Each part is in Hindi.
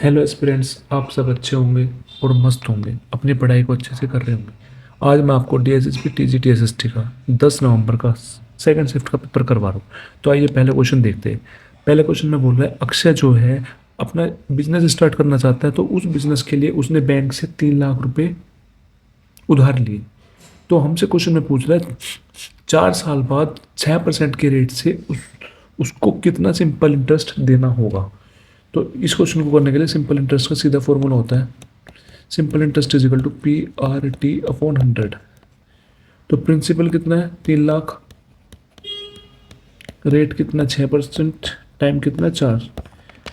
हेलो एस्पिरेंट्स, आप सब अच्छे होंगे और मस्त होंगे, अपनी पढ़ाई को अच्छे से कर रहे होंगे। आज मैं आपको डीएसएसपी टीजीटी एसएसटी का 10 नवंबर का सेकंड शिफ्ट का पेपर करवा रहा हूँ। तो आइए पहले क्वेश्चन देखते हैं। पहले क्वेश्चन में बोल रहा है, अक्षय जो है अपना बिजनेस स्टार्ट करना चाहता है, तो उस बिजनेस के लिए उसने बैंक से 3 लाख रुपए उधार लिए। तो हमसे क्वेश्चन में पूछ रहा है 4 साल बाद 6% के रेट से उसको कितना सिंपल इंटरेस्ट देना होगा। तो इस क्वेश्चन को करने के लिए सिंपल इंटरेस्ट का सीधा फॉर्मूला होता है, simple interest is equal to PRT/100। तो प्रिंसिपल कितना है 3 लाख, रेट कितना 6%, टाइम कितना 4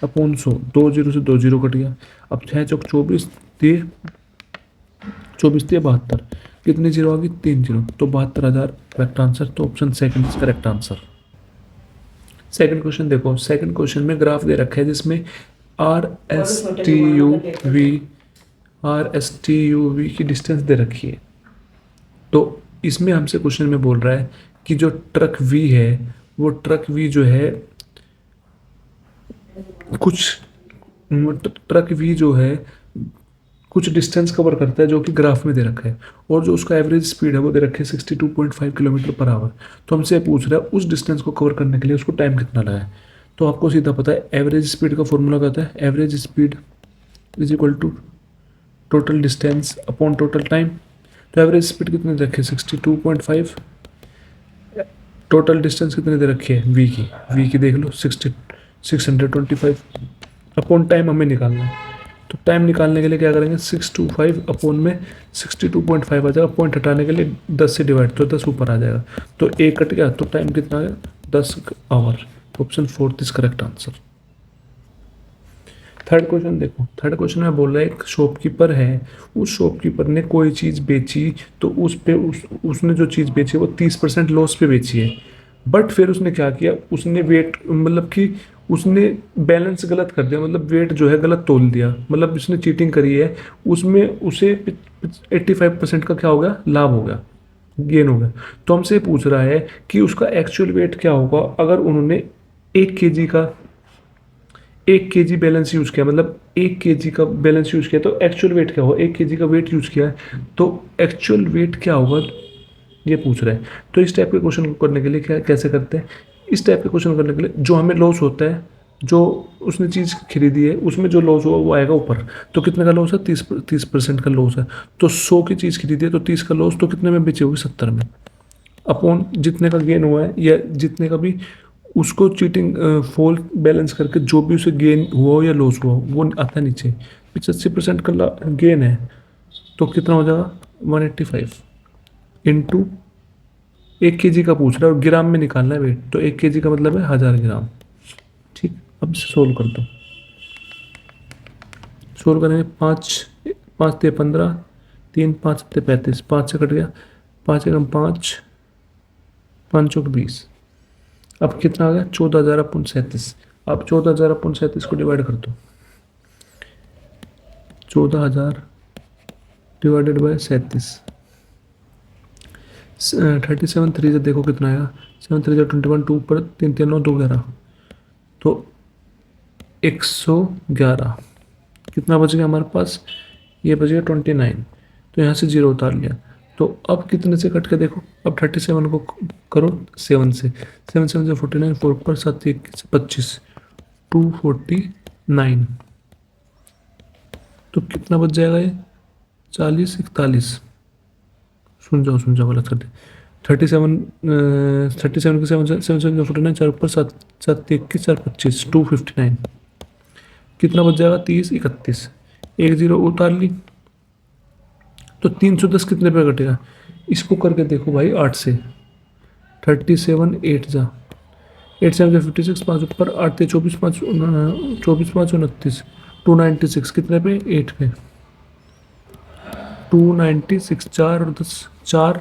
अपॉन 100, 2 जीरो से 2 जीरो कट गया। अब 6 चौक 24 दिए, 72, कितनी जीरो आ गई 3 जीरो, तो 72,000 करेक्ट आंसर। तो option second is correct answer. Second question देखो, सेकंड क्वेश्चन में ग्राफ दे रखा है जिसमें R S T U V की डिस्टेंस दे रखी है। तो इसमें हमसे क्वेश्चन में बोल रहा है कि जो ट्रक वी है, वो ट्रक वी जो है कुछ डिस्टेंस कवर करता है जो कि ग्राफ में दे रखा है, और जो उसका एवरेज स्पीड है वो दे रखी है 62.5 किलोमीटर पर आवर। तो हमसे पूछ रहा है उस डिस्टेंस को कवर करने के लिए उसको टाइम कितना लगा है। तो आपको सीधा पता है एवरेज स्पीड का फॉर्मूला कहता है average speed is equal to total distance upon total time. तो एवरेज स्पीड कितनी दे रखी है 62.5, टोटल डिस्टेंस कितनी दे रखी है वी की देख लो 625 अपॉन टाइम हमें निकालना है। तो टाइम निकालने के लिए क्या करेंगे 625 अपॉन में 62.5 आ जाएगा, पॉइंट हटाने के लिए 10 से डिवाइड, तो 10 ऊपर आ जाएगा, तो एक कट गया, तो टाइम कितना आ गया 10 hour. Option fourth is correct answer. Third question देखो, थर्ड क्वेश्चन में बोल रहा है एक शॉपकीपर है, उस शॉपकीपर ने कोई चीज़ बेची, तो उसने जो चीज़ बेची वो 30% लॉस पे बेची है। बट फिर उसने क्या किया, उसने वेट मतलब कि उसने बैलेंस गलत कर दिया, मतलब वेट जो है गलत तोल दिया, मतलब उसने चीटिंग करी है। उसमें उसे 85% का क्या हो गया, लाभ हो गया, गेन हो गया। तो हमसे पूछ रहा है कि उसका एक्चुअल वेट क्या होगा अगर उन्होंने 1 kg का 1 kg बैलेंस यूज किया, मतलब 1 kg का बैलेंस यूज किया, तो एक्चुअल वेट क्या होगा, 1 kg का वेट यूज किया है, तो एक्चुअल वेट क्या होगा ये पूछ रहा है। तो इस टाइप के क्वेश्चन को करने के लिए क्या कैसे करते हैं, इस टाइप के क्वेश्चन करने के लिए जो हमें लॉस होता है, जो उसने चीज़ खरीदी है उसमें जो लॉस हुआ वो आएगा ऊपर। तो कितने का लॉस है 30% का लॉस है, तो 100 की चीज़ खरीदी है तो 30 का लॉस, तो कितने में बेची होगी 70 में, अपॉन जितने का गेन हुआ है या जितने का भी उसको चीटिंग फॉल बैलेंस करके जो भी उसे गेन हुआ हो या लॉस हुआ हो वो आता नीचे। 85% का गेन है, तो कितना हो जाएगा 185 इंटू 1 kg का पूछ रहा है और ग्राम में निकालना है वेट, तो 1 kg का मतलब है 1000 ग्राम। ठीक, अब सोल्व कर दो। सोल्व करेंगे 5 5 × 15, 3 5 × 7 = 35, 5 से कट गया, 5 एकम 5, 5 चौक 20। अब कितना आ गया 14,000/37। अब 14,000/37 को डिवाइड कर दो, 14,000 डिवाइडेड बाय 37, 37 3 से देखो कितना आएगा, 7 3 21, 2 पर 3 3 9 2 11, तो 111। कितना बच गया हमारे पास, ये बच गया 29, तो यहाँ से 0 उतार लिया। तो अब कितने से कट के देखो, अब 37 को करो 7 से, 7 7 से 49, 4 पर 7 1 25, 249, तो कितना बच जाएगा ये 40 41। सुन जाओ गलत कर दे, 37 के 7 7 7 49, 4 ऊपर 7 7 21 4 25, 259, कितना बच जाएगा 30 31, 1 0 उतार ली, तो 310 कितने पे कटेगा, इसको करके देखो भाई 8 से, 37 8 जा 8 7 से 56, 5 ऊपर 8 24 5 24 5 29, 296 कितने पे 8 पे, 296, 4 और 10 4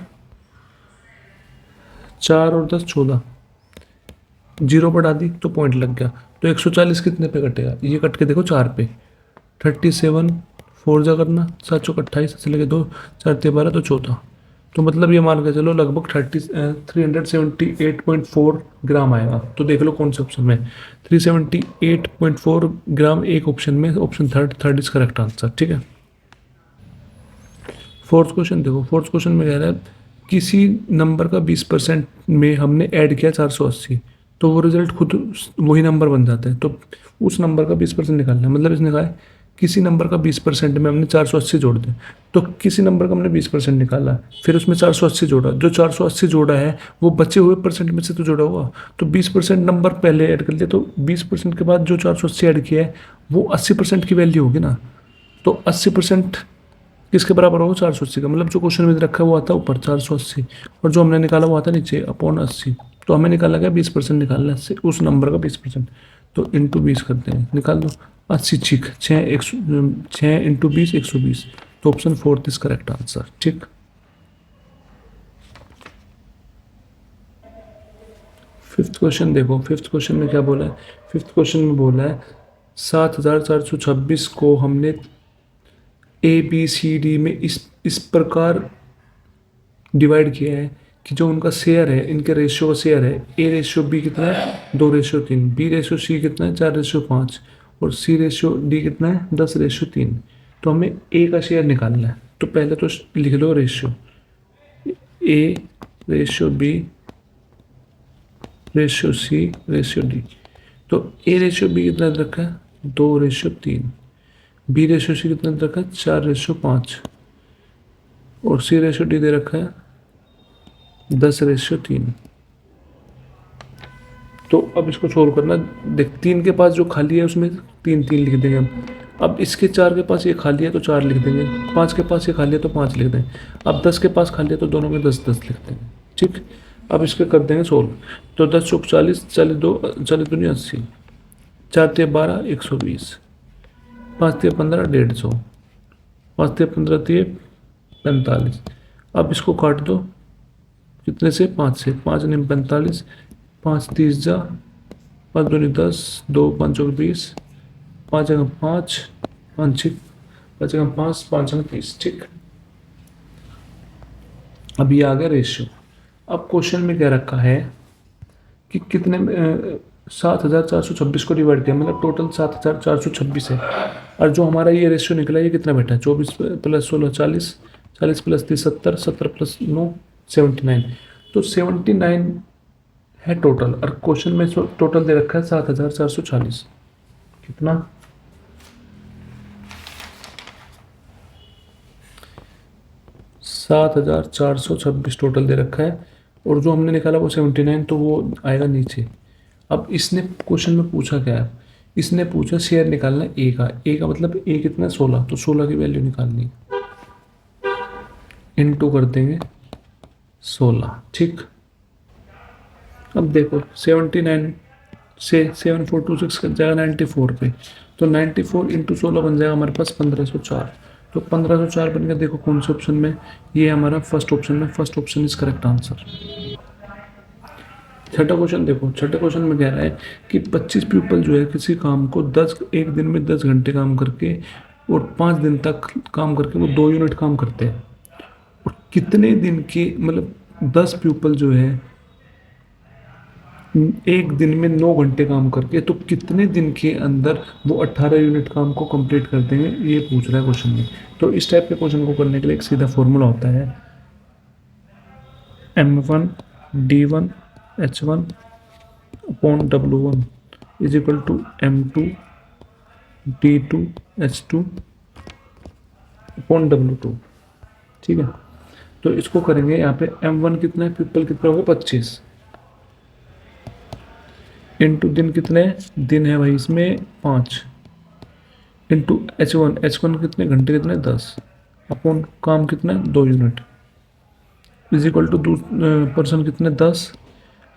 4 और 10 14, 0 बढ़ा दी तो पॉइंट लग गया, तो 140 कितने पे कटेगा, ये कट के देखो 4 पे, 37 4 जा करना, 7 चौक 28 से लगे 2 4 12, तो 14, तो मतलब ये मान के चलो लगभग 378.4 ग्राम आएगा। तो देख लो कौन से ऑप्शन में 378.4 ग्राम एक ऑप्शन में, option third, third is correct answer. ठीक है। फोर्थ क्वेश्चन देखो, फोर्थ क्वेश्चन में कह रहा है किसी नंबर का 20% में हमने ऐड किया 480, तो वो रिजल्ट खुद वही नंबर बन जाता है। तो उस नंबर का 20% निकालना है। मतलब इसने कहा है किसी नंबर का 20% में हमने 480 जोड़ दिया, तो किसी नंबर का हमने 20% निकाला, फिर उसमें 480 जोड़ा, जो 480 जोड़ा है वो बचे हुए परसेंट में से तो जोड़ा हुआ। तो 20% नंबर पहले ऐड कर लिया, तो 20% के बाद जो 480 ऐड किया है वो 80% की वैल्यू होगी ना। तो 80% किसके बराबर होगा? 480 का। मतलब जो क्वेश्चन में रखा है वो आता है ऊपर 480, और जो हमने निकाला वो आता है नीचे अपॉन 80। तो हमें निकाला गया 20% निकालना है उस नंबर का 20%। तो इंटू 20 करते हैं, निकाल दो। 80 ठीक, 6 इंटू 20 120। तो option fourth is correct answer. ठीक। फिफ्थ क्वेश्चन देखो, फिफ्थ क्वेश्चन में क्या बोला है? फिफ्थ क्वेश्चन में बोला है 7426 को हमने ए बी सी डी में इस प्रकार डिवाइड किया है कि जो उनका शेयर है, इनके रेशियो का शेयर है, ए रेशियो बी कितना है? 2:3, बी रेशियो सी कितना है? 4:5, और सी रेशियो डी कितना है? 10:3। तो हमें ए का शेयर निकालना है। तो पहले तो लिख लो ratio, A ratio B ratio C ratio D. तो ए रेशियो बी कितना दे रखा है? 2:3। बी रेशियो सी कितना दे रखा है? 4:5, और सी रेशियो डी दे रखा है 10:3। तो अब इसको सोल्व करना। देख, 3 के पास जो खाली है उसमें 3 3 लिख देंगे हम। अब इसके 4 के पास ये खाली है तो 4 लिख देंगे, 5 के पास ये खाली है तो 5 लिख देंगे। अब 10 के पास खाली है तो दोनों में 10 10 लिख देंगे। ठीक। अब इसके कर देंगे सोल्व। तो 10 चौक 40, 40 दूनी 80, 4 तिया 12 120, 5 तिया 15 150, 5 तिया 15 तिया 45। अब इसको काट दो कितने से? 5 से। 5 नहीं 45, 5 30 जा, 5 दूनी 10, 2 5 चौक 20, 5 जगह 5, 5 6, 5 जगह 5, 5 जगह 30। ठीक। अब ये आ गया रेशियो। अब क्वेश्चन में क्या रखा है कि कितने 7426 को डिवाइड किया, मतलब टोटल 7426 है। और जो हमारा ये रेशियो निकला ये कितना बैठा है? 24 प्लस 16 40, 40 प्लस 30 70, 70 प्लस 9 79। तो 79 है टोटल, और क्वेश्चन में टोटल दे रखा है 7440। कितना? 7426 टोटल दे रखा है, और जो हमने निकाला वो 79, तो वो आएगा नीचे। अब इसने क्वेश्चन में पूछा क्या है? इसने पूछा शेयर निकालना है ए का। ए का मतलब ए कितना? 16, तो 16 की वैल्यू निकालनी है। इनटू कर देंगे 16। ठीक। अब देखो 79 से 7426 कट जाएगा 94 पे, तो 94 इंटू 16 बन जाएगा हमारे पास 1504। तो 1504 बन गया। देखो कौन से ऑप्शन में? ये हमारा फर्स्ट ऑप्शन में, first option is correct answer. छठा क्वेश्चन देखो, छठे क्वेश्चन में कह रहा है कि 25 पीपल जो है किसी काम को 10 एक दिन में 10 घंटे काम करके और 5 दिन तक काम करके वो 2 यूनिट काम करते हैं, और कितने दिन के, मतलब 10 पीपल जो है एक दिन में 9 घंटे काम करके, तो कितने दिन के अंदर वो 18 यूनिट काम को कंप्लीट कर देंगे, ये पूछ रहा है क्वेश्चन में। तो इस टाइप के क्वेश्चन को करने के लिए एक सीधा फॉर्मूला होता है M1 D1 H1 upon W1 is equal to M2 D2 H2 upon W2। ठीक है। तो इसको करेंगे, यहाँ पे M1 कितना है? पीपल कितना होगा? 25, इंटू दिन कितने? दिन है भाई इसमें 5, इंटू H1, H1 कितने घंटे? कितने? 10, अपॉन काम कितना है? 2 unit, is equal to person कितने? 10।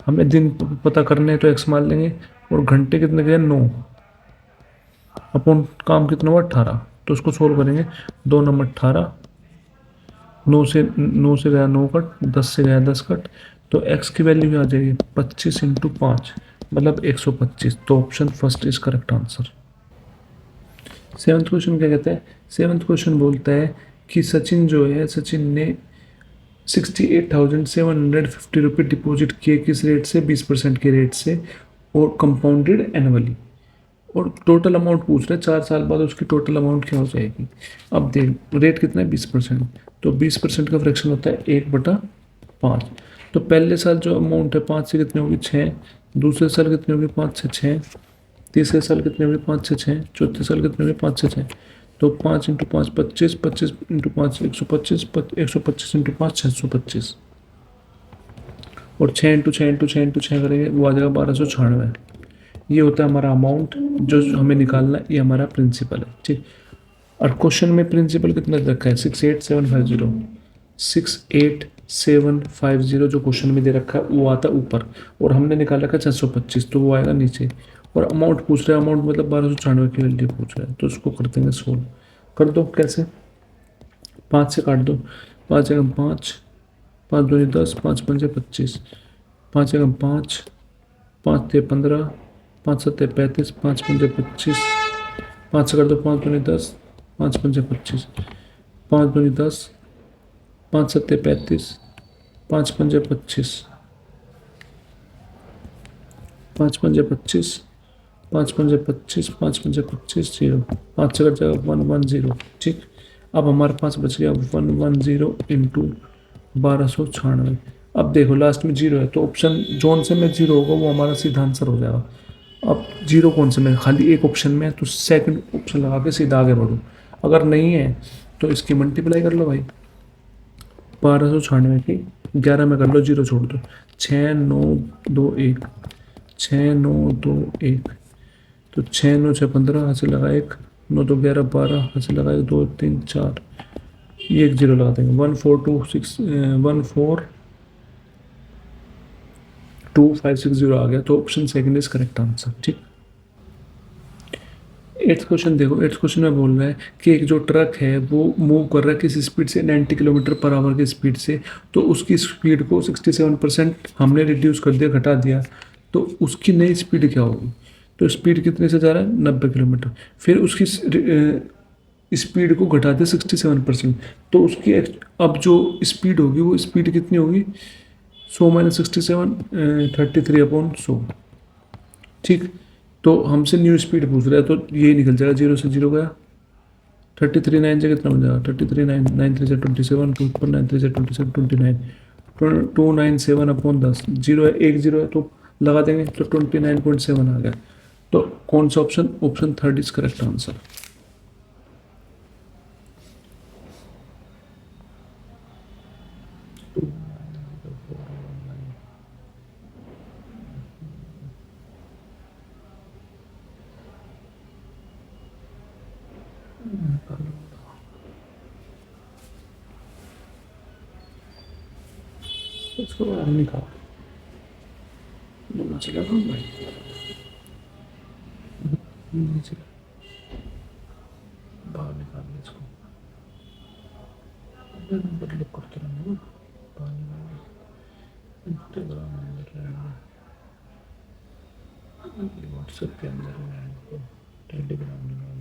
हमें दिन पता करने हैं तो एक्स मान लेंगे, और घंटे कितने गए? 9, अपॉन काम कितना हुआ? 18। तो उसको सोल्व करेंगे। 2 नंबर 18, 9 से गया 9 कट, 10 से गया 10 कट, तो एक्स की वैल्यू भी आ जाएगी 25 इंटू 5, मतलब 125। तो option first is correct answer. Seventh question क्या कहता है? सेवन्थ क्वेश्चन बोलता है कि सचिन जो है, सचिन ने ₹68,750 डिपॉजिट किए किस रेट से, 20% के रेट से, और कंपाउंडेड एनुअली। और टोटल अमाउंट पूछ रहे हैं 4 साल बाद उसकी टोटल अमाउंट क्या हो जाएगी। अब देख रेट कितना है 20%, तो 20% का फ्रैक्शन होता है 1/5। तो पहले साल जो अमाउंट है 5 से कितनी होगी 6, दूसरे साल कितनी होगी 5 से 6, तीसरे साल कितनी होगी 5 से 6, चौथे साल कितनी होगी 5 से 6। तो 5 × 5 25, 25 × 5 125, 125 × 5 625, और 6 × 6 × 6 × 6 करेंगे वो आ जाएगा 1296। ये होता है हमारा अमाउंट जो हमें निकालना है, ये हमारा प्रिंसिपल है। ठीक। और क्वेश्चन में प्रिंसिपल कितना रखा है 68750, 68750 जो क्वेश्चन में दे रखा है वो आता है ऊपर, और हमने निकाल रखा है 625, तो वो आएगा नीचे। और अमाउंट पूछ रहा है, अमाउंट मतलब 1296 की वैल्यू पूछ रहा है, तो उसको कर देंगे सोल्व। कर दो कैसे, 5 से काट दो, 5 × 5, 5 × 2 = 10, 5 × 5 = 25, 5 × 5, 5 × 3 = 15, 5 × 7 = 35, 5 × 5 = 25, 5 से कर दो, 5 × 2 = 10, 5 × 5 = 25, 5 × 2 = 10, 5 × 7 = 35, 5 × 5 = 25, 5 × 5 = 25, 5 × 5 = 25, 5 × 5 = 25, 0, 5 से कट जाएगा 110। ठीक। अब हमारे पास बच गया 110 इंटू 1296। अब देखो लास्ट में जीरो है, तो ऑप्शन जोन से में जीरो होगा वो हमारा सीधा आंसर हो जाएगा। अब जीरो कौन से में, खाली एक ऑप्शन में है तो सेकंड ऑप्शन लगा के सीधा आगे बढ़ो। अगर नहीं है तो इसकी मल्टीप्लाई कर लो भाई, 1296 की 11 में कर लो, जीरो छोड़ दो, 6921, 6921, तो 6 9 6 15, हाथ से लगा 1, 9 2 11 12, हाथ से लगा 1 2 3 4, ये एक जीरो लगा देंगे, 1426 142560 आ गया, तो option second is correct answer. ठीक। एट्थ क्वेश्चन देखो, एट्थ क्वेश्चन में बोल रहा है कि एक जो ट्रक है वो मूव कर रहा है किस स्पीड से, 90 किलोमीटर पर आवर की स्पीड से, तो उसकी स्पीड को 67% हमने रिड्यूस कर दिया, घटा दिया, तो उसकी नई स्पीड क्या होगी। तो स्पीड कितने से जा रहा है 90 किलोमीटर, फिर उसकी स्पीड को घटा दिया 67%, तो उसकी अब जो स्पीड होगी वो स्पीड कितनी होगी 100 - 67, 33/100। ठीक। तो हमसे न्यू स्पीड पूछ रहा है, तो ये निकल जाएगा, जीरो से जीरो गया, 33 9 से कितना हो जाएगा 33 9, 9 3 से 27, 2 पर 9 3 से 27 29, 297/10, जीरो है, एक जीरो है तो लगा देंगे, तो 29.7 आ गया। तो कौन सा option, option third is correct answer. इसको बाहर निकाल, चला भाई, नीचे बाहर निकाल इसको, नंबर लुक करते रहना, बाहर निकाल, इंस्टाग्राम अंदर रहेंगे, व्हाट्सएप के अंदर रहेंगे, टेलीग्राम निकाल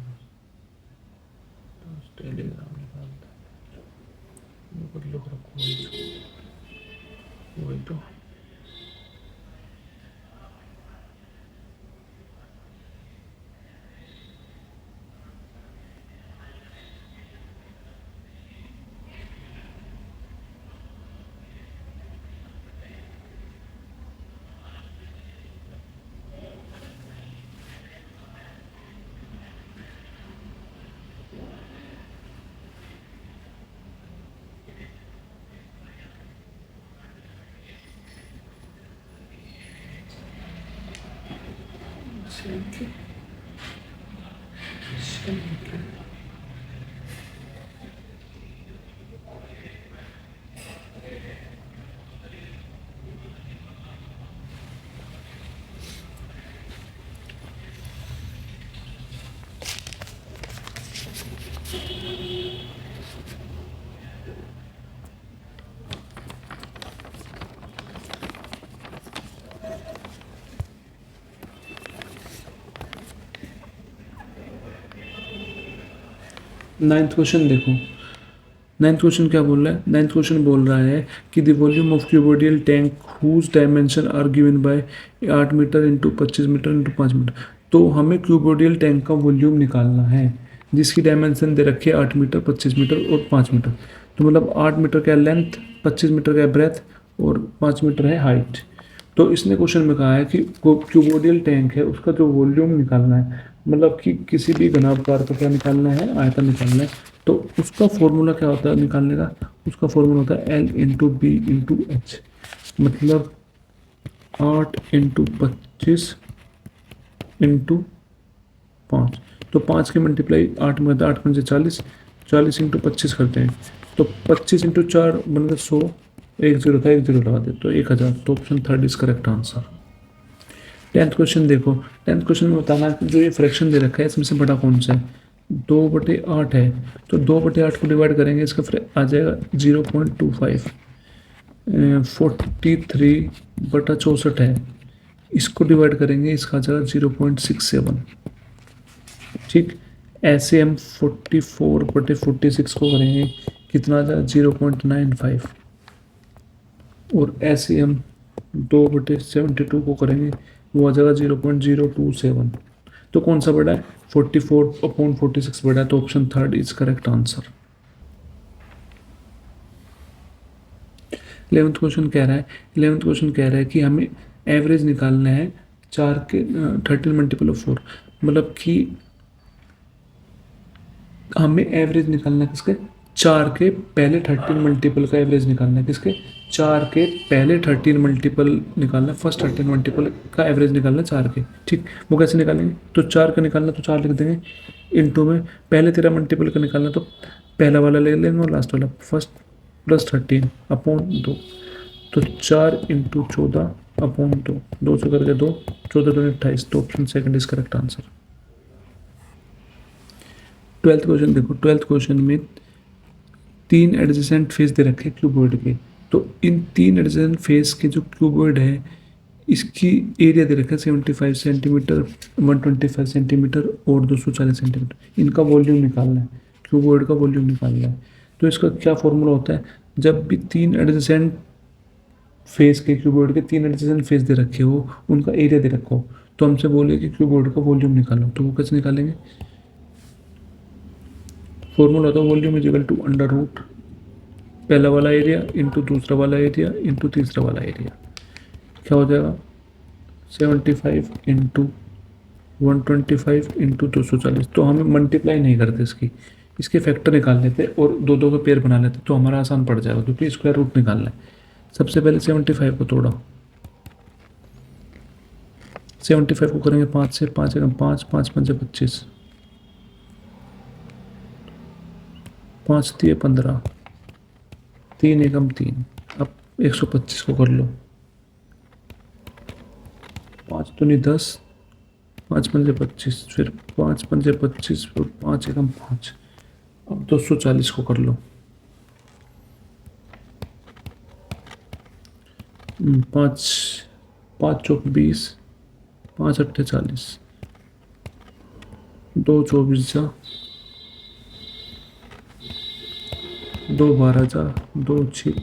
दो, टेलीग्राम निकाल दो, ऊपर लुक रखो वही तो। नाइन्थ क्वेश्चन देखो, नाइन्थ क्वेश्चन क्या बोल रहा है? नाइन्थ क्वेश्चन बोल रहा है कि the volume of cuboidal tank whose dimension are given by 8 metre into 25 metre into 5 metre. तो हमें क्यूबोडियल टैंक का वॉल्यूम निकालना है जिसकी डायमेंशन दे रखी है 8 मीटर, 25 मीटर और 5 मीटर। तो मतलब 8 मीटर का लेंथ, 25 मीटर का ब्रेथ और 5 मीटर है हाइट। तो इसने क्वेश्चन में कहा है कि क्यूबोडियल टैंक है उसका जो वॉल्यूम निकालना है, मतलब कि किसी भी घनाकार का क्या निकालना है, आयतन निकालना है। तो उसका फॉर्मूला क्या होता है निकालने का? उसका फॉर्मूला होता है L into B into H, मतलब 8 इंटू 25 इंटू 5। तो 5 के मल्टीप्लाई 8 में 8×5 = 40, 40 इंटू 25 करते हैं तो 25 इंटू 4 बनकर 100, एक जीरो था, एक जीरो लगा दे तो 1000। तो option third is correct answer. Tenth question देखो, टेंथ क्वेश्चन में बताना है कि जो ये फ्रैक्शन दे रखा है इसमें से बड़ा कौन सा है? 2/8 है, तो 2/8 को डिवाइड करेंगे, इसका फिर आ जाएगा 0.25। 43/64 है, इसको डिवाइड करेंगे, इसका आ जाएगा 0.67। ठीक, ऐसे हम 44/46 को करेंगे, कितना आ जाएगा 0.95। और ऐसे हम 2/72 को करेंगे, वो आ जाएगा 0.027। तो कौन सा बड़ा है? 44/46 बड़ा है, तो option third is correct answer. 11th question कह रहा है, 11th क्वेश्चन कह रहा है कि हमें एवरेज निकालना है 4 के 13 मल्टीपल ऑफ 4, मतलब कि हमें एवरेज निकालना है किसके? 4 के पहले 13 मल्टीपल का एवरेज निकालना है। किसके? 4 के पहले 13 मल्टीपल निकालना है, फर्स्ट 13 मल्टीपल का एवरेज निकालना है 4 के। ठीक, वो कैसे निकालेंगे? तो 4 का निकालना तो 4 लिख देंगे, इंटू में पहले 13 मल्टीपल का निकालना तो पहला वाला ले लेंगे और लास्ट वाला, फर्स्ट प्लस 13 अपॉन 2। तो 4 इंटू 14 अपॉन 2, 2 से करके 2, 14 दूनी 28। तो option second is correct answer. 12th question देखो, 12th क्वेश्चन में 3 एडजेसेंट फेस दे रखे क्यूबॉइड के। तो इन 3 एडजेसेंट फेस के जो क्यूबॉइड है इसकी एरिया दे रखा है 75 सेंटीमीटर, 125 सेंटीमीटर और 240 सेंटीमीटर। इनका वॉल्यूम निकालना है, क्यूबॉइड का वॉल्यूम निकालना है। तो इसका क्या फॉर्मूला होता है? जब भी 3 एडजेसेंट फेस के क्यूबॉइड के 3 एडजेसेंट फेस दे रखे हो, उनका एरिया दे रखा हो, तो हमसे बोले कि क्यूबॉइड का वॉल्यूम निकालो, तो वो कैसे निकालेंगे? फॉर्मूला होता है volume is equal to under root पहला वाला एरिया इंटू दूसरा वाला एरिया इंटू तीसरा वाला एरिया। क्या हो जाएगा? 75 इंटू 125 इंटू 240। तो हमें मल्टीप्लाई नहीं करते इसके फैक्टर निकाल लेते और दो दो के पेयर बना लेते, तो हमारा आसान पड़ जाएगा क्योंकि स्क्वायर रूट निकालना है। सबसे पहले 75 को तोड़ा, 75 को करेंगे 5 से, 5 एकम 5, 5 पंजे 25, 5 दिए 15, 3 एकम 3। अब 125 को कर लो, 5 दूनी 10, 5 पंजे 25, फिर 5 पंजे 25 और 5 एकम 5। अब 240 को कर लो, 5 5 चौक 20, 5 अट्ठे 40, 2 24 जा, 2 12 जा, 2 छिप,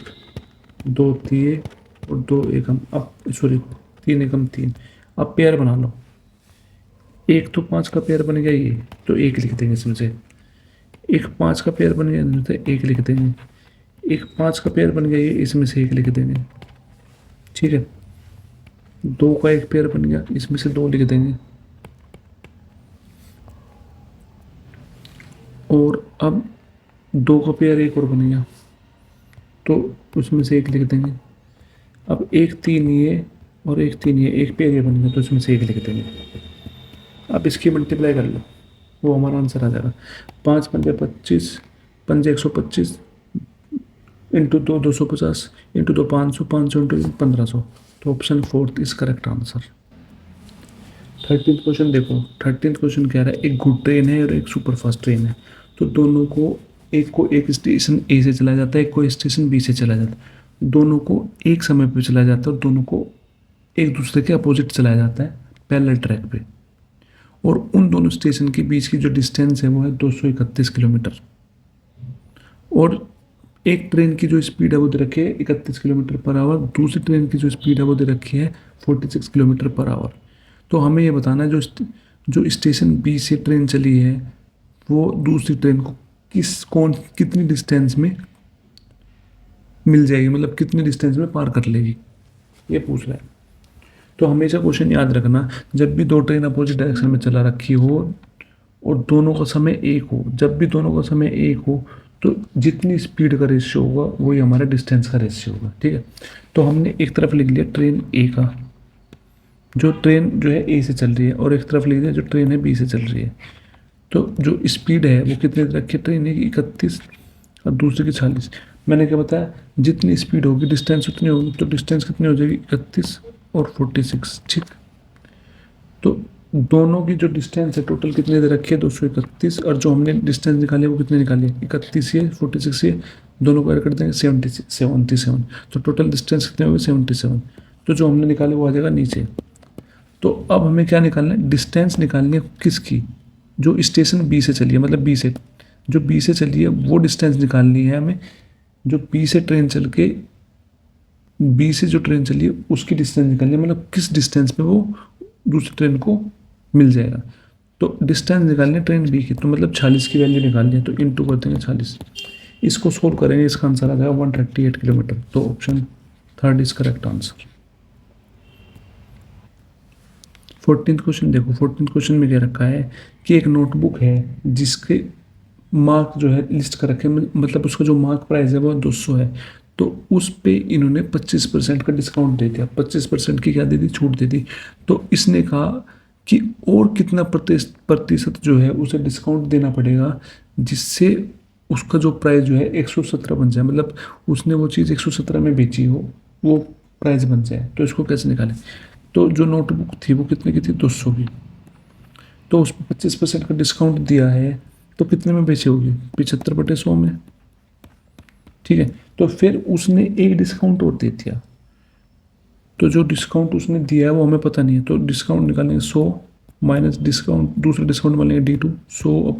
2 तिये और 2 एकम। अब सॉरी 3 एकम 3। अब पेयर बना लो, एक तो 5 का पेयर बन गया ये, तो 1 लिख देंगे इसमें से। एक 5 का पेयर बन गया इसमें से 1 लिख देंगे। एक 5 का पेयर बन गया ये, इसमें से 1 लिख देंगे। ठीक है, 2 का एक पेयर बन गया, इसमें से 2 लिख देंगे। और अब 2 का पेयर एक और बन गया, तो उसमें से 1 लिख देंगे। अब एक 3 ये और एक 3 ये, एक पेयर ये बन गया, तो इसमें से 1 लिख देंगे। अब इसकी मल्टीप्लाई कर लो, वो हमारा आंसर आ जाएगा। 5 पंजे 25, पंजे 125 इंटू 2 250 इंटू 2 500, 500 इंटू 1500। तो option fourth is correct answer. 13th question देखो, 13th क्वेश्चन कह रहा है एक गुड ट्रेन है और एक सुपर फास्ट ट्रेन है। तो दोनों को एक स्टेशन ए से चलाया जाता है, एक को स्टेशन बी से चलाया जाता है। दोनों को एक समय पर चलाया जाता है और दोनों को एक दूसरे के अपोजिट चलाया जाता है पैरेलल ट्रैक पे। और उन दोनों स्टेशन के बीच की जो डिस्टेंस है वो है 231 किलोमीटर। और एक ट्रेन की जो स्पीड है वो दे रखी है 31 किलोमीटर पर आवर, दूसरी ट्रेन की जो स्पीड है वो दे रखी है 46 किलोमीटर पर आवर। तो हमें ये बताना है जो स्टेशन बी से ट्रेन चली है वो दूसरी ट्रेन को कितनी डिस्टेंस में मिल जाएगी, मतलब कितनी डिस्टेंस में पार कर लेगी, ये पूछ रहा है। तो हमेशा क्वेश्चन याद रखना, जब भी दो ट्रेन अपोजिट डायरेक्शन में चला रखी हो और दोनों का समय एक हो, जब भी दोनों का समय एक हो तो जितनी स्पीड का रेशियो होगा वही हमारा डिस्टेंस का रेशियो होगा। ठीक है, तो हमने एक तरफ लिख लिया ट्रेन ए का, जो ट्रेन जो है ए से चल रही है, और एक तरफ लिख दिया जो ट्रेन है बी से चल रही है। तो जो स्पीड है वो कितनी रखी है ट्रेन की 31 और दूसरे की 46। मैंने क्या बताया, जितनी स्पीड होगी डिस्टेंस उतनी होगी, तो डिस्टेंस कितनी हो जाएगी 31 और 46। ठीक, तो दोनों की जो डिस्टेंस है टोटल कितनी दे रखी है 231, और जो हमने डिस्टेंस निकाली है वो कितनी निकाली है 31 ये 46 ये, दोनों को ऐड कर देंगे 77। तो टोटल डिस्टेंस कितने होगी 77। तो जो हमने निकाले वो आ जाएगा नीचे। तो अब हमें क्या निकालना है, डिस्टेंस निकालनी है किसकी, जो स्टेशन बी से चली है, मतलब बी से, जो बी से चली है वो डिस्टेंस निकालनी है हमें। जो बी से ट्रेन चल के बी से जो ट्रेन चली है उसकी डिस्टेंस निकालनी है, मतलब किस डिस्टेंस पे वो दूसरी ट्रेन को मिल जाएगा। तो डिस्टेंस निकालनी है ट्रेन बी की, तो मतलब 46 की वैल्यू निकालनी है, तो इंटू कर देंगे 40। इसको सोल्व करेंगे, इसका आंसर आ जाएगा 138 किलोमीटर। तो option third is correct answer. 14th question देखो, 14th क्वेश्चन में क्या रखा है कि एक नोटबुक है जिसके मार्क जो है लिस्ट कर रखे हैं, मतलब उसका जो मार्क प्राइस है वो 200 है। तो उस पे इन्होंने 25% का डिस्काउंट दे दिया, 25% की क्या दे दी, छूट दे दी। तो इसने कहा कि और कितना प्रतिशत जो है उसे डिस्काउंट देना पड़ेगा जिससे उसका जो प्राइस जो है 117 बन जाए, मतलब उसने वो चीज़ 117 में बेची हो, वो प्राइस बन जाए। तो इसको कैसे निकालें, तो जो नोटबुक थी वो कितने की थी 200 की, तो उस पर 25% का डिस्काउंट दिया है, तो कितने में बेची होगी 75/100 में। ठीक है, तो फिर उसने एक डिस्काउंट और दे दिया, तो जो डिस्काउंट उसने दिया है वो हमें पता नहीं है, तो डिस्काउंट निकालेंगे 100 माइनस डिस्काउंट, दूसरा डिस्काउंट मानेंगे D2, 100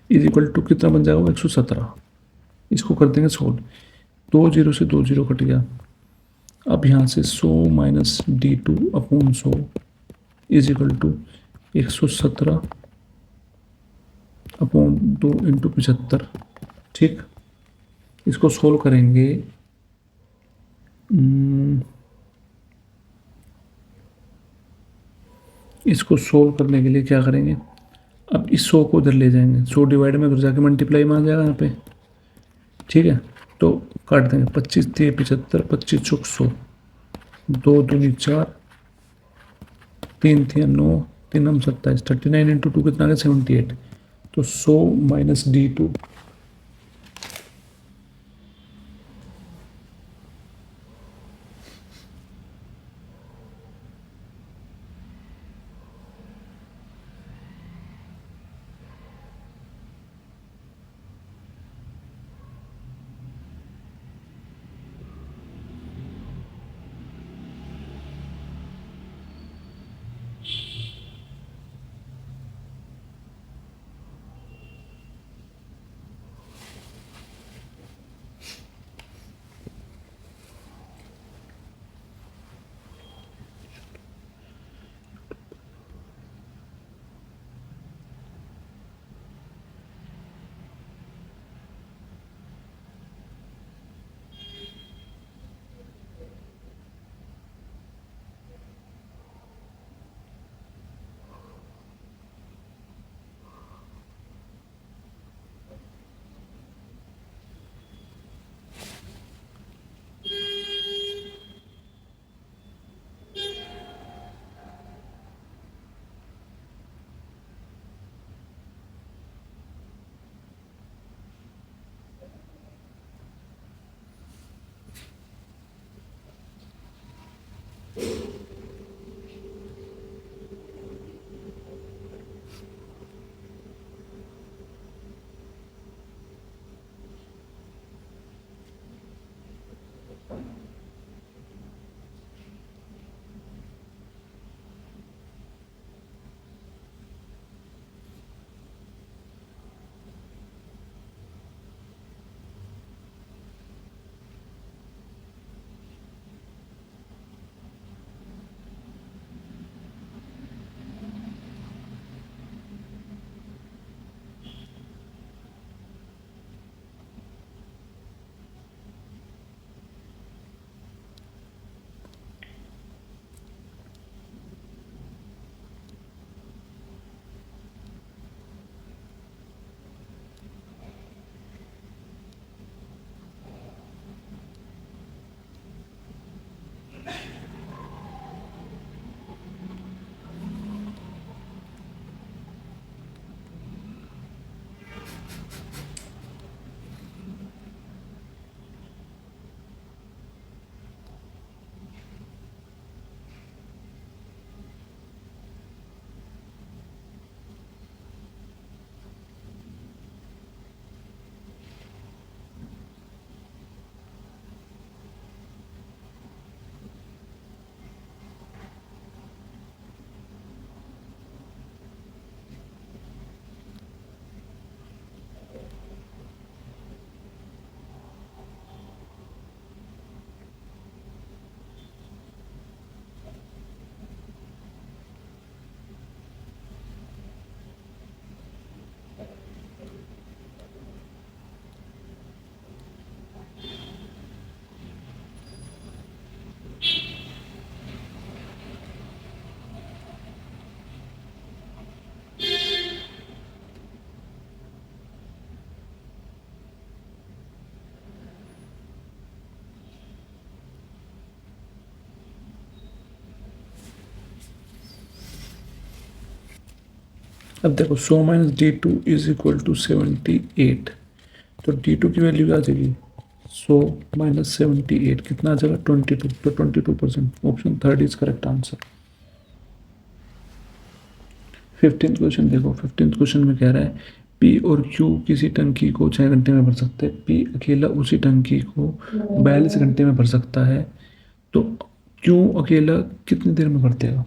इज इक्वल टू कितना बन जाएगा 117। इसको कर देंगे सोल्व, 2 जीरो से 2 जीरो कट गया। अब यहाँ से 100 minus D2/100 is equal to 117/2 into 75। ठीक, इसको सोल्व करेंगे। इसको सोल्व करने के लिए क्या करेंगे, अब इस 100 को उधर ले जाएंगे, 100 डिवाइड में उधर जाके मल्टीप्लाई में आ जाएगा यहाँ पे। ठीक है, तो काट देंगे, 25 थे 75, 25 चौक 100, 2 दूनी 4, 3 थे 9, 3 हम 27, 39 इंटू 2 कितना आ गया 78। तो 100 माइनस D2, अब देखो 100 minus D2 is equal to 78, तो D2 की वैल्यू आ जाएगी 100 माइनस 78 कितना आ जाएगा 22, तो 22%। Option third is correct answer. 15th question देखो, 15th क्वेश्चन में कह रहा है P और Q किसी टंकी को 6 घंटे में भर सकते हैं, P अकेला उसी टंकी को 42 घंटे में भर सकता है, तो Q अकेला कितनी देर में भर देगा।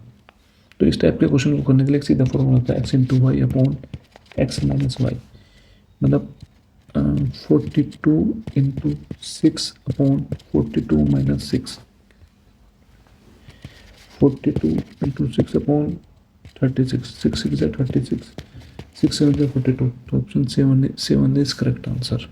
तो इस टाइप के क्वेश्चन को करने के लिए एक सीधा फॉर्मूला होता है x into Y upon X minus Y, मतलब 42 into 6 upon 42 minus 6, 42 into 6 upon 36, 6 6 है 36, 6 7 है 42, तो option 7 is correct answer.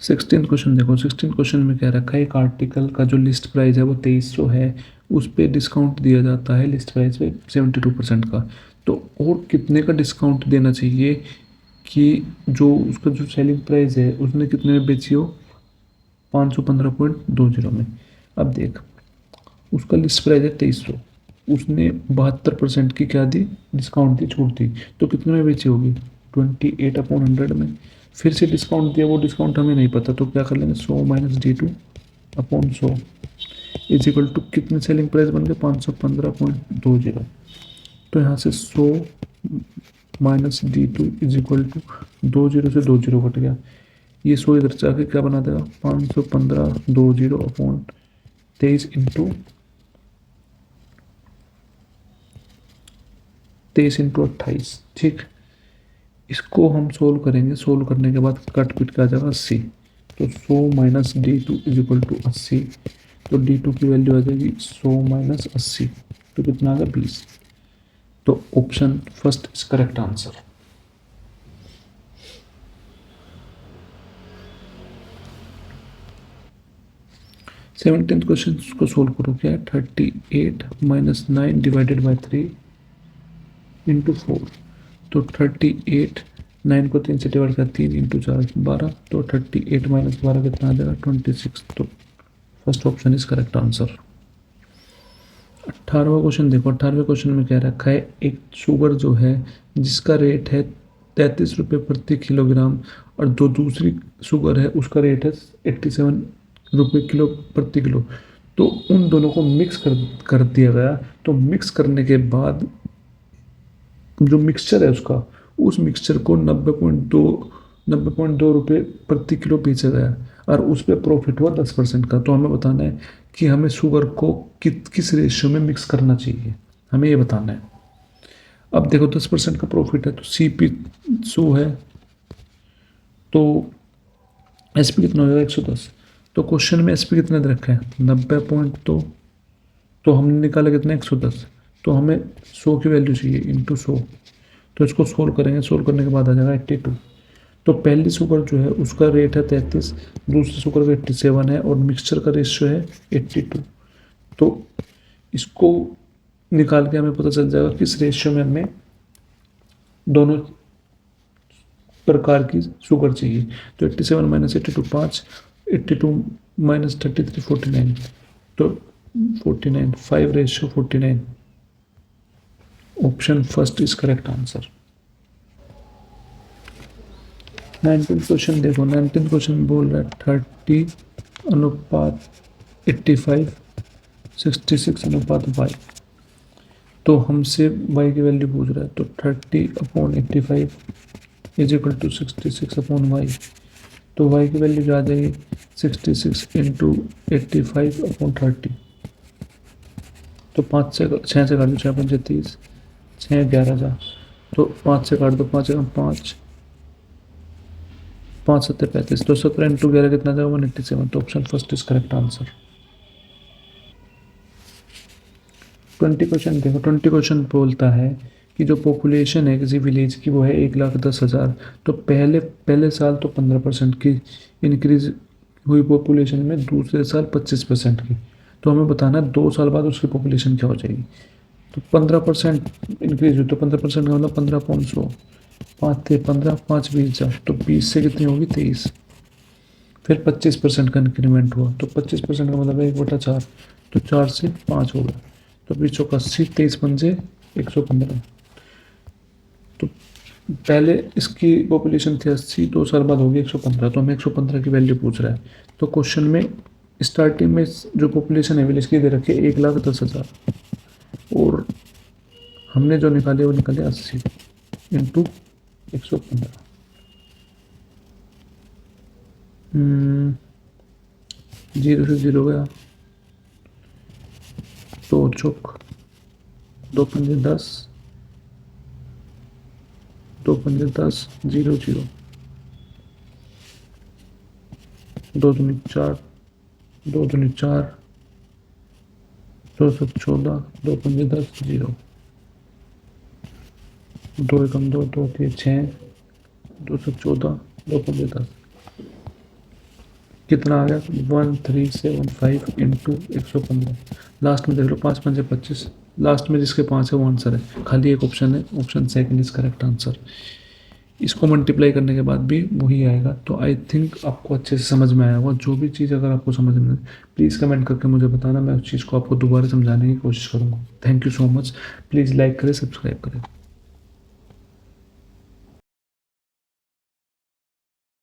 16 question देखो, 16 क्वेश्चन में क्या रखा है, एक आर्टिकल का जो लिस्ट प्राइस है वो 2300 है, उस पर डिस्काउंट दिया जाता है लिस्ट प्राइस पे 72% का, तो और कितने का डिस्काउंट देना चाहिए कि जो उसका जो सेलिंग प्राइस है उसने कितने में बेची हो 515.20 में। अब देख उसका लिस्ट प्राइस है 2300, उसने 72% की क्या दी डिस्काउंट दी, छूट दी, तो कितने में बेची होगी 28/100 में। फिर से डिस्काउंट दिया, वो डिस्काउंट हमें नहीं पता, तो क्या कर लेंगे 100 minus D2 upon 100 is equal to कितने सेलिंग प्राइस बन गए 515.20, तो यहाँ से 100 minus D2 is equal to 20 से 20 कट गया, ये 100 इधर से आके क्या बना देगा 515.20 अपॉन 23 इंटू 28। ठीक, इसको हम सोल्व करेंगे, सोल्व करने के बाद कट पिट का आ जाएगा 80, तो 100 minus D2 is equal to 80, तो D2 की वैल्यू आ जाएगी 100 माइनस 80, तो कितना आ गया 20, तो option first is correct answer. Seventeenth question को सोल्व करो, क्या है 38 माइनस 9 डिवाइडेड बाई 3 इंटू 4, तो 38 9 को 3 से डिवाइड कर 3 इंटू 4 12, तो 38 माइनस 12 कितना आ जाएगा 26, तो first option is correct answer. 18वां क्वेश्चन देखो, 18वें क्वेश्चन में क्या रखा है, एक शुगर जो है जिसका रेट है 33 रुपये प्रति किलोग्राम और जो दूसरी शुगर है उसका रेट है 87 रुपये किलो प्रति किलो, तो उन दोनों को मिक्स कर दिया गया, तो मिक्स करने के बाद जो मिक्सचर है उसका, उस मिक्सचर को 90.2 रुपये प्रति किलो बेचा गया और उस पर प्रॉफिट हुआ 10% का, तो हमें बताना है कि हमें शुगर को किस रेशियो में मिक्स करना चाहिए, हमें ये बताना है। अब देखो 10% का प्रॉफिट है तो CP 100 है, तो SP कितना हो जाएगा 110, तो क्वेश्चन में SP कितना दे रखा है 90.2, तो हमने निकाला कितना 110, तो हमें 100 की वैल्यू चाहिए इंटू 100, तो इसको सोल्व करेंगे, सोल्व करने के बाद आ जाएगा 82, तो पहली शुगर जो है उसका रेट है 33, दूसरी शुगर का 87 है और मिक्सचर का रेशियो है 82, तो इसको निकाल के हमें पता चल जाएगा किस रेशियो में हमें दोनों प्रकार की शुगर चाहिए, तो 87 माइनस 82 5, 82 माइनस 33 49, तो 49 5:49, option first is correct answer. 19th question देखो, 19th क्वेश्चन बोल रहा है 30:85 66:y, तो हमसे y की वैल्यू पूछ रहा है, तो 30/85 इज इक्वल टू 66/y, तो y की वैल्यू जो आ जाएगी 66 इंटू 85/30, तो 5 से 6 से काट दो 6 5 30, 6 11 जा, तो 5 से काट दो 5 5 5 7 35, तो 17 इंटू 11 कितना जाएगा 187, तो option first is correct answer. 20 question देखो, 20 क्वेश्चन बोलता है कि जो पॉपुलेशन है किसी विलेज की वो है 1,10,000, तो पहले साल तो 15% की इंक्रीज हुई पॉपुलेशन में, दूसरे साल 25% की, तो हमें बताना है 2 साल बाद उसकी पॉपुलेशन क्या हो जाएगी, तो 15% इंक्रीज हुई, तो 15% का मतलब 15/100, 5 थे 15 5 20 जा, तो 20 से कितनी होगी 23, फिर 25% का इंक्रीमेंट हुआ, तो 25% का मतलब 1/4, तो 4 से 5 हो गया, तो 20 का 80 23 पंजे 115। तो पहले इसकी पॉपुलेशन थी 80, 2 साल बाद होगी 115, तो हमें 115 की वैल्यू पूछ रहा है। तो क्वेश्चन में स्टार्टिंग में जो पॉपुलेशन है विलेज की दे रखी है 1,10,000, और हमने जो निकाले वो निकाले 80 इंटू 115। जीरो से जीरो गया, तो चौक 2 पंजे 10, 2 पंजे 10, 0 0, 2 दूनी 4, 2 दूनी 4, 2 7 14, 2 पंजे 10, 0, 2 एकम 2, 2 3 6, 2 7 14, 2 पंजे 10। कितना आ गया? 1375 इंटू 115। लास्ट में देख लो, 5 पंजे 25, लास्ट में जिसके 5 है वो आंसर है। खाली एक ऑप्शन है, option second is correct answer. इसको मल्टीप्लाई करने के बाद भी वही आएगा। तो आई थिंक आपको अच्छे से समझ में आया होगा। जो भी चीज़ अगर आपको समझ में, प्लीज़ कमेंट करके मुझे बताना, मैं उस चीज़ को आपको दोबारा समझाने की कोशिश करूँगा। Thank you so much. Please like करें, सब्सक्राइब करें।